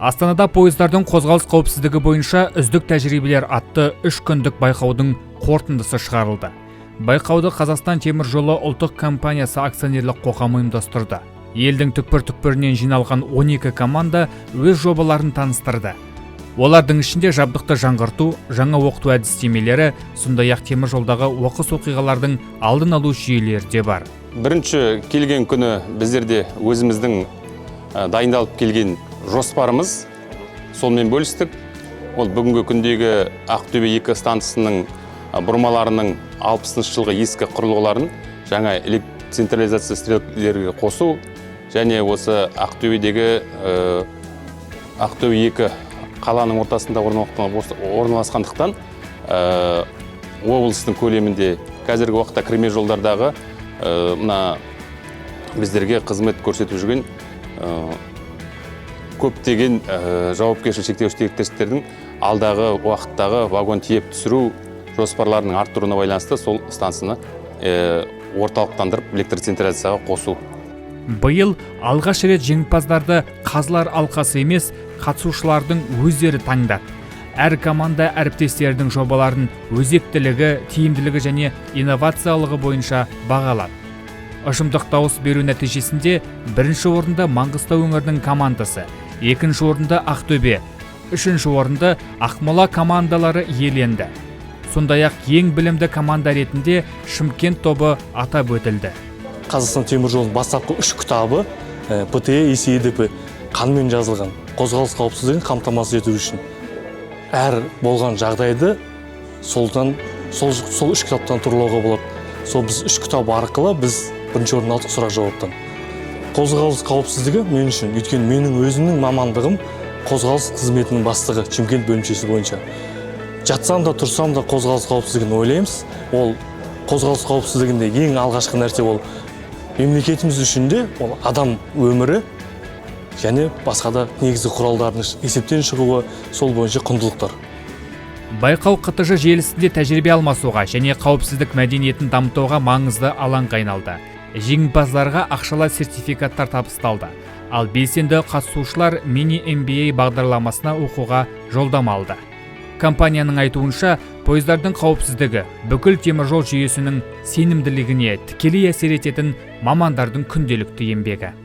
Астанада пойыздардың қозғалыс қауіпсіздігі бойынша үздік тәжірибелер атты 3 күндік байқаудың қорытындысы шығарылды. Байқауды Қазақстан темір жолы ұлттық компаниясы акционерлік қоғамы ұйымдастырды. Елдің түкпір-түкпірінен жиналған 12 команда өз жобаларын таныстырды. Олардың ішінде жабдықты жаңғырту, жаңа оқыту әдістемелері, сондай-ақ темір жолдағы оқыс оқиғалардың алдын алу жүйелері де бар. Бірінші келген күні біздерде өзіміздің дайындалып келген жоспарымыз солмен бөлістік. Ол бүгінгі күндегі Ақтөбе 2 станциясының бұрмаларының 60-шы жылғы ескі құрылғыларын жаңа централизация стрелкілерге қосу және осы Ақтөбедегі Ақтөбе 2 қаланың ортасында орналасқандықтан облыстың көлемінде қазіргі уақытта кірме жолдардағы мына біздерге қызмет көрсетіп жүрген көптеген жауапкершілігі шектеулі серіктестердің алдағы уақыттағы вагон тиеп түсіру жоспарларының арттыруына байланысты сол станцияны орталықтандырып электроцентрализацияға қосу. Биыл алғаш рет жеңімпаздарды қазылар алқасы емес, қатысушылардың өздері таңдады. Әр команда әріптестердің жобаларын өзектілігі, тиімділігі және инновациялығы бойынша бағалады. Ұжымдық дауыс беру нәтижесінде бірінші орында Маңғыстау өңірінің командасы, екінші орында Ақтөбе, үшінші орында Ақмола командалары иеленді. Сондай-ақ ең білімді команда ретінде Шымкент тобы атап өтілді. Қазақстан темір жолының бастапқы 3 кітабы ПТЕ, ЕСЕДП қанмен жазылған, қозғалыс қауіпсіздігін қамтамасыз ету үшін. Әр болған жағдайды сол 3 кітаптан тұрлауға болады. Сол біз 3 кітап арқылы біз бірінші орын алдық сұрақ жауаптан. Қозғалыс қауіпсіздігі мен үшін, өйткені менің өзімнің мамандығым қозғалыс қызметінің бастығы Шымкент бөлімшесі бойынша. Жатсам да тұрсам да қозғалыс қауіпсіздігін ойлаймыз. Ол қозғалыс қауіпсіздігінде ең алғашқы нәрсе ол мемлекетіміз үшін де ол адам өмірі және басқа да негізгі құралдардың есептен шығуы сол бойынша құндылықтар. Байқау қтж желісінде тәжірибе алмасуға және қауіпсіздік мәдениетін дамытуға маңызды алаңға айналды. Жеңімпаздарға ақшалай сертификаттар табысталды. Ал белсенді қатысушылар мини MBA бағдарламасына оқуға жолдама алды. Компанияның айтуынша, пойыздардың қауіпсіздігі бүкіл теміржол жүйесінің сенімділігіне тікелей әсер ететін мамандардың күнделікті еңбегі.